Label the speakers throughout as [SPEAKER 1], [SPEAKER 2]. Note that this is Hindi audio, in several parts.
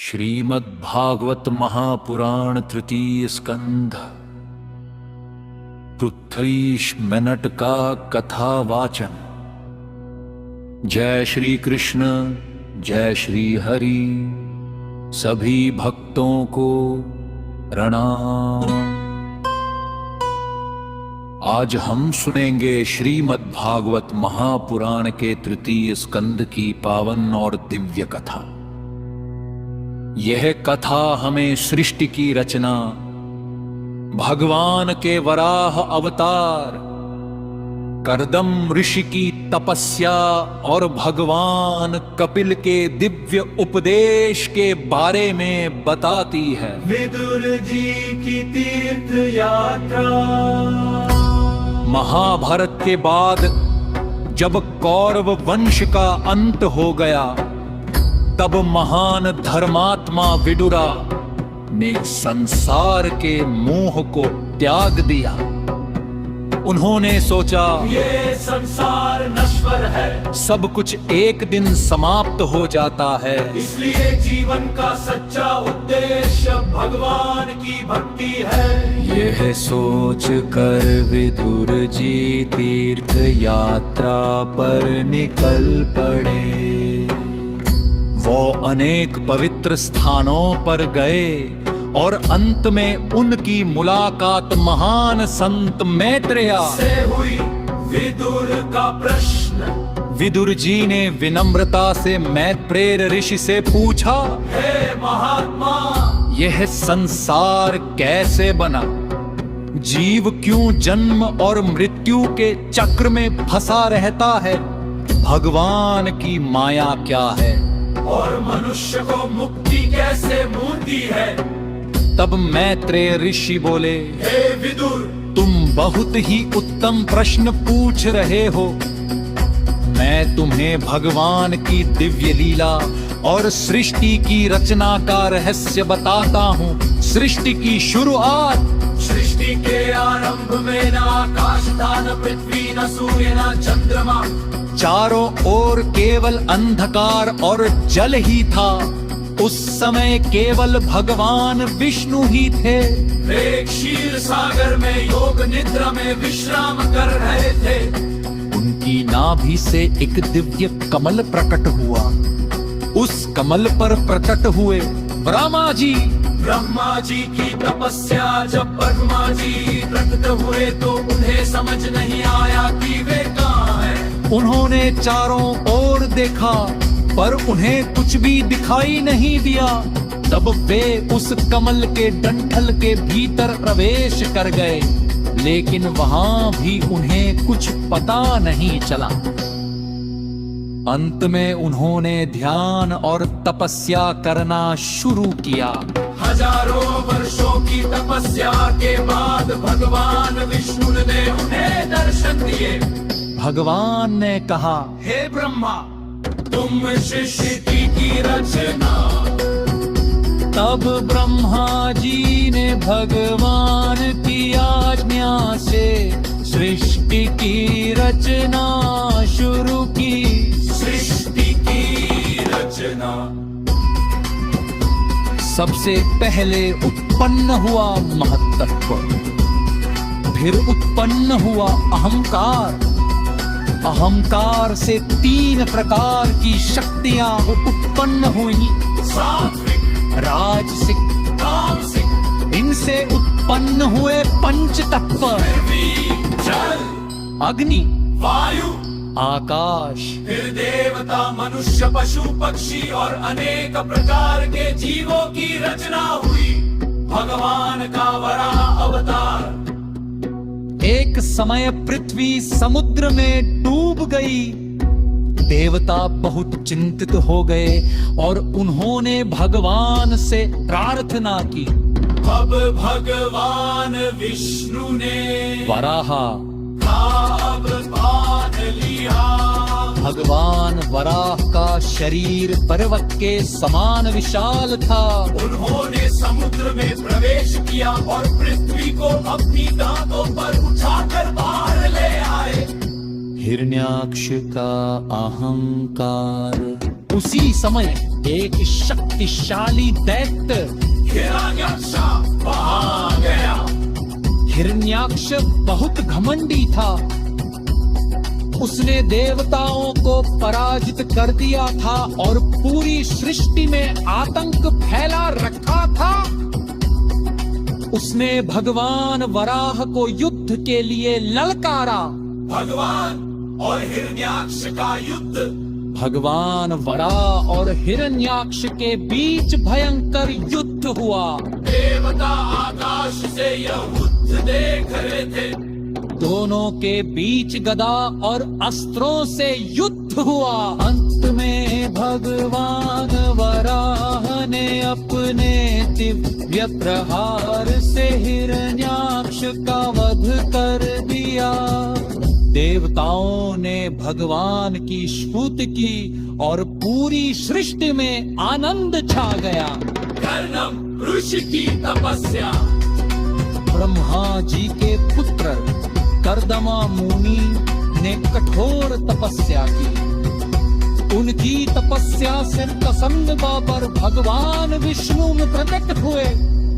[SPEAKER 1] श्रीमद्भागवत महापुराण तृतीय स्कंध पृथ्वीश मिनट का कथा वाचन। जय श्री कृष्ण, जय श्री हरि। सभी भक्तों को प्रणाम। आज हम सुनेंगे श्रीमद्भागवत महापुराण के तृतीय स्कंद की पावन और दिव्य कथा। यह कथा हमें सृष्टि की रचना, भगवान के वराह अवतार, कर्दम ऋषि की तपस्या और भगवान कपिल के दिव्य उपदेश के बारे में बताती है।
[SPEAKER 2] विदुर जी की तीर्थ यात्रा।
[SPEAKER 1] महाभारत के बाद जब कौरव वंश का अंत हो गया, तब महान धर्मात्मा विदुरा ने संसार के मोह को त्याग दिया। उन्होंने सोचा,
[SPEAKER 2] ये संसार नश्वर है,
[SPEAKER 1] सब कुछ एक दिन समाप्त हो जाता है,
[SPEAKER 2] इसलिए जीवन का सच्चा उद्देश्य भगवान की भक्ति है।
[SPEAKER 1] यह सोच कर विदुर जी तीर्थ यात्रा पर निकल पड़े। वो अनेक पवित्र स्थानों पर गए और अंत में उनकी मुलाकात महान संत मैत्रेय
[SPEAKER 2] से हुई। विदुर का प्रश्न।
[SPEAKER 1] विदुर जी ने विनम्रता से मैत्रेय ऋषि से पूछा,
[SPEAKER 2] हे महात्मा,
[SPEAKER 1] यह संसार कैसे बना? जीव क्यों जन्म और मृत्यु के चक्र में फंसा रहता है? भगवान की माया क्या है
[SPEAKER 2] और मनुष्य को मुक्ति कैसे मिलती है?
[SPEAKER 1] तब मैत्रेय ऋषि बोले,
[SPEAKER 2] हे विदुर,
[SPEAKER 1] तुम बहुत ही उत्तम प्रश्न पूछ रहे हो। मैं तुम्हें भगवान की दिव्य लीला और सृष्टि की रचना का रहस्य बताता हूँ। सृष्टि की शुरुआत।
[SPEAKER 2] सृष्टि के आरंभ में न आकाश था, न पृथ्वी, न सूर्य, न चंद्रमा।
[SPEAKER 1] चारों ओर केवल अंधकार और जल ही था। उस समय केवल भगवान विष्णु ही थे।
[SPEAKER 2] वे क्षीर सागर में योग निद्रा में विश्राम कर रहे थे।
[SPEAKER 1] उनकी नाभि से एक दिव्य कमल प्रकट हुआ। उस कमल पर प्रकट हुए ब्रह्मा जी।
[SPEAKER 2] ब्रह्मा जी की तपस्या जब ब्रह्मा जी प्रकट हुए तो उन्हें समझ नहीं आया कि वे कहाँ हैं।
[SPEAKER 1] उन्होंने चारों ओर देखा पर उन्हें कुछ भी दिखाई नहीं दिया। तब वे उस कमल के डंठल के भीतर प्रवेश कर गए, लेकिन वहां भी उन्हें कुछ पता नहीं चला। अंत में उन्होंने ध्यान और तपस्या करना शुरू किया।
[SPEAKER 2] हजारों वर्षों की तपस्या के बाद भगवान विष्णु ने उन्हें दर्शन दिए।
[SPEAKER 1] भगवान ने कहा,
[SPEAKER 2] हे ब्रह्मा, तुम सृष्टि की रचना।
[SPEAKER 1] तब ब्रह्मा जी ने भगवान की आज्ञा से सृष्टि की रचना शुरू की।
[SPEAKER 2] सृष्टि की रचना।
[SPEAKER 1] सबसे पहले उत्पन्न हुआ महत्त्व, फिर उत्पन्न हुआ अहंकार। अहंकार से 3 प्रकार की शक्तियां उत्पन्न हुई,
[SPEAKER 2] सात्विक,
[SPEAKER 1] राजसिक,
[SPEAKER 2] तामसिक।
[SPEAKER 1] इनसे उत्पन्न हुए पंच तत्व,
[SPEAKER 2] जल,
[SPEAKER 1] अग्नि,
[SPEAKER 2] वायु,
[SPEAKER 1] आकाश।
[SPEAKER 2] फिर देवता, मनुष्य, पशु, पक्षी और अनेक प्रकार के जीवों की रचना हुई। भगवान का वराह अवतार।
[SPEAKER 1] एक समय पृथ्वी समुद्र में डूब गई। देवता बहुत चिंतित हो गए और उन्होंने भगवान से प्रार्थना की।
[SPEAKER 2] अब भगवान विष्णु ने
[SPEAKER 1] वराह
[SPEAKER 2] अवतार लिया।
[SPEAKER 1] भगवान वराह का शरीर पर्वत के समान विशाल था।
[SPEAKER 2] उन्होंने समुद्र में प्रवेश किया और पृथ्वी को अपनी दांतों पर उठाकर बाहर ले आए।
[SPEAKER 1] हिरण्याक्ष का अहंकार। उसी समय एक शक्तिशाली दैत्य
[SPEAKER 2] हिरण्यक्ष वहां गया।
[SPEAKER 1] हिरण्याक्ष बहुत घमंडी था। उसने देवताओं को पराजित कर दिया था और पूरी सृष्टि में आतंक फैला रखा था। उसने भगवान वराह को युद्ध के लिए ललकारा।
[SPEAKER 2] भगवान और हिरण्याक्ष का युद्ध।
[SPEAKER 1] भगवान वराह और हिरण्याक्ष के बीच भयंकर युद्ध हुआ।
[SPEAKER 2] देवता आकाश से यह युद्ध देख रहे थे।
[SPEAKER 1] दोनों के बीच गदा और अस्त्रों से युद्ध हुआ। अंत में भगवान वराह ने अपने दिव्य प्रहार से हिरण्याक्ष का वध कर दिया। देवताओं ने भगवान की स्तुति की और पूरी सृष्टि में आनंद छा गया।
[SPEAKER 2] कर्णम ऋषि की तपस्या।
[SPEAKER 1] ब्रह्मा जी के पुत्र कर्दमा मुनि ने कठोर तपस्या की। उनकी तपस्या से प्रसन्न होकर भगवान विष्णु में प्रकट हुए।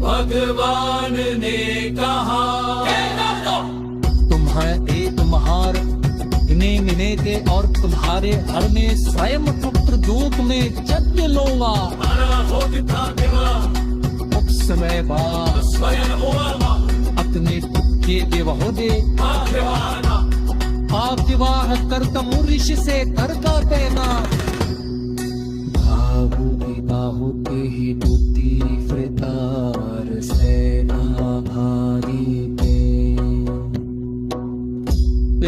[SPEAKER 2] भगवान ने कहा,
[SPEAKER 1] तुम्हार गिने के और तुम्हारे हर में स्वयं पुत्र दूत में यज्ञ लूंगा। उस समय बाद अपने के देवहोदे आप विवाह कर्तम ऋषि से करता देना। भावुता होते ही दूती फ्रितार से आभारी थे।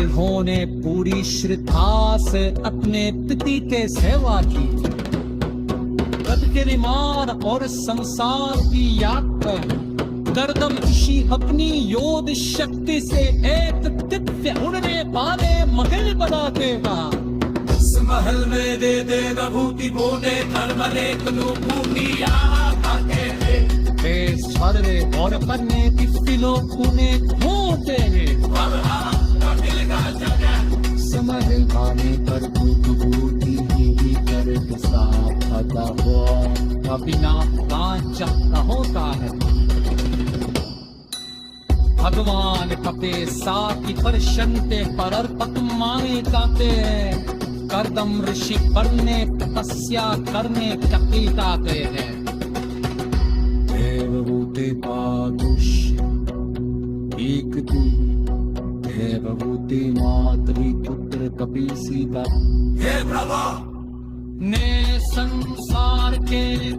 [SPEAKER 1] उन्होंने पूरी श्रद्धा से अपने पिता के सेवा की। गिरिमान और संसार की यात्रा कर्दम ऋषि अपनी योद शक्ति से एक दिव्य उड़ने वाले महल बना देगा।
[SPEAKER 2] इस महल में दे देगा भूति बोने धर्मलेख भूमिया
[SPEAKER 1] स्वर्रे और पन्ने दिव्य लोग उन्हें होते हैं। समझ पाने पर भूति ही कर साफता हुआ बिना कांच होता है। भगवान कपे साकी परशंते परर्पक माने जाते हैं। कर्दम ऋषि करने तपस्या करने कपीता गए हैं। देवभूति पादुष एक तू देवभूति मातृ पुत्र कपी सीता
[SPEAKER 2] हे प्रभु
[SPEAKER 1] ने संसार के